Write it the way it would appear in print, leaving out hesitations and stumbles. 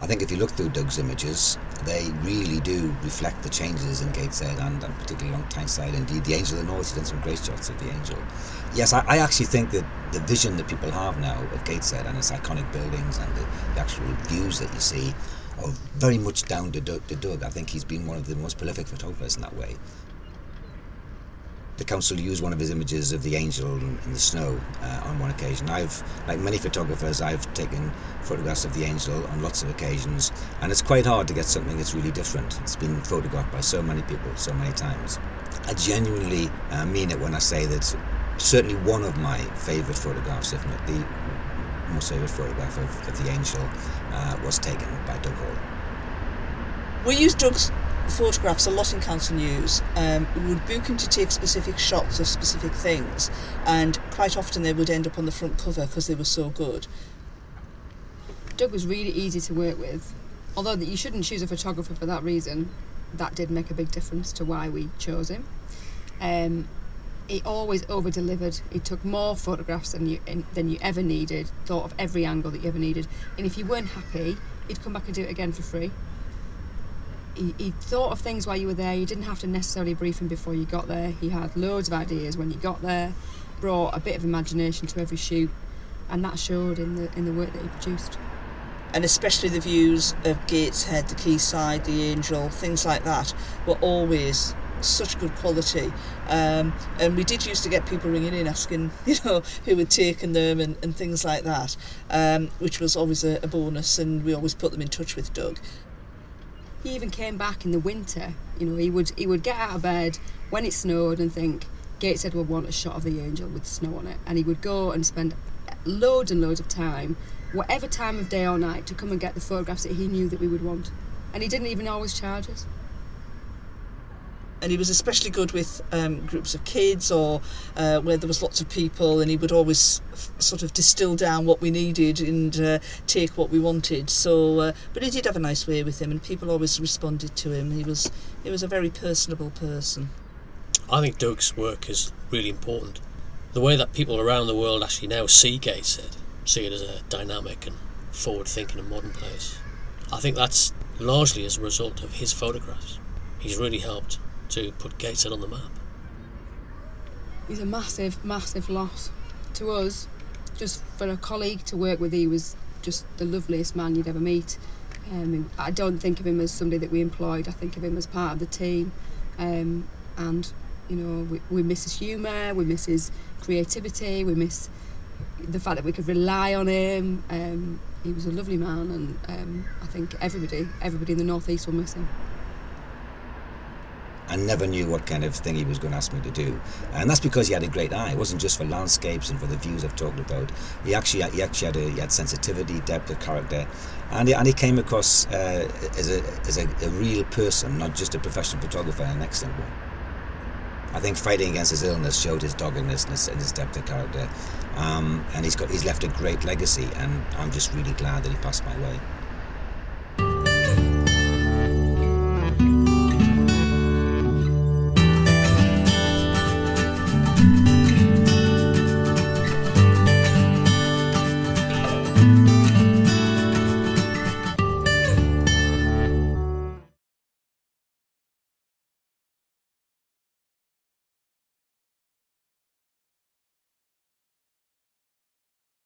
think if you look through Doug's images, they really do reflect the changes in Gateshead and particularly along Tyneside. Indeed, the Angel of the North, he's done some great shots of the Angel. Yes, I actually think that the vision that people have now of Gateshead and its iconic buildings and the actual views that you see are very much down to Doug. I think he's been one of the most prolific photographers in that way. The council used one of his images of the angel in the snow on one occasion. Like many photographers, I've taken photographs of the angel on lots of occasions, and it's quite hard to get something that's really different. It's been photographed by so many people, so many times. I genuinely mean it when I say that certainly one of my favourite photographs, if not the most favourite photograph of the angel, was taken by Doug Hall. We use Doug's photographs a lot in council news. We would book him to take specific shots of specific things, and quite often they would end up on the front cover because they were so good. Doug was really easy to work with. Although you shouldn't choose a photographer for that reason, that did make a big difference to why we chose him. He always over-delivered. He took more photographs than you ever needed, thought of every angle that you ever needed, and if you weren't happy, he'd come back and do it again for free. He thought of things while you were there. You didn't have to necessarily brief him before you got there. He had loads of ideas when you got there, brought a bit of imagination to every shoot, and that showed in the work that he produced. And especially the views of Gateshead, the Quayside, the Angel, things like that were always such good quality. And we did used to get people ringing in asking, who had taken them and things like that, which was always a bonus, and we always put them in touch with Doug. He even came back in the winter. He would get out of bed when it snowed and think Gateshead would want a shot of the angel with snow on it, and he would go and spend loads and loads of time, whatever time of day or night, to come and get the photographs that he knew that we would want. And he didn't even always charge us. And he was especially good with groups of kids or where there was lots of people, and he would always sort of distill down what we needed and take what we wanted. So, but he did have a nice way with him, and people always responded to him. He was a very personable person. I think Doug's work is really important. The way that people around the world actually now see Gateshead, see it as a dynamic and forward-thinking and modern place. I think that's largely as a result of his photographs. He's really helped to put Gateshead on the map. He's a massive, massive loss to us. Just for a colleague to work with, he was just the loveliest man you'd ever meet. I don't think of him as somebody that we employed. I think of him as part of the team. And we miss his humour, we miss his creativity, we miss the fact that we could rely on him. He was a lovely man, and I think everybody in the North East will miss him. I never knew what kind of thing he was going to ask me to do, and that's because he had a great eye. It wasn't just for landscapes and for the views I've talked about. He actually had sensitivity, depth of character, and he came across as a real person, not just a professional photographer, and an excellent one. I think fighting against his illness showed his doggedness and his depth of character, and he's left a great legacy, and I'm just really glad that he passed my way.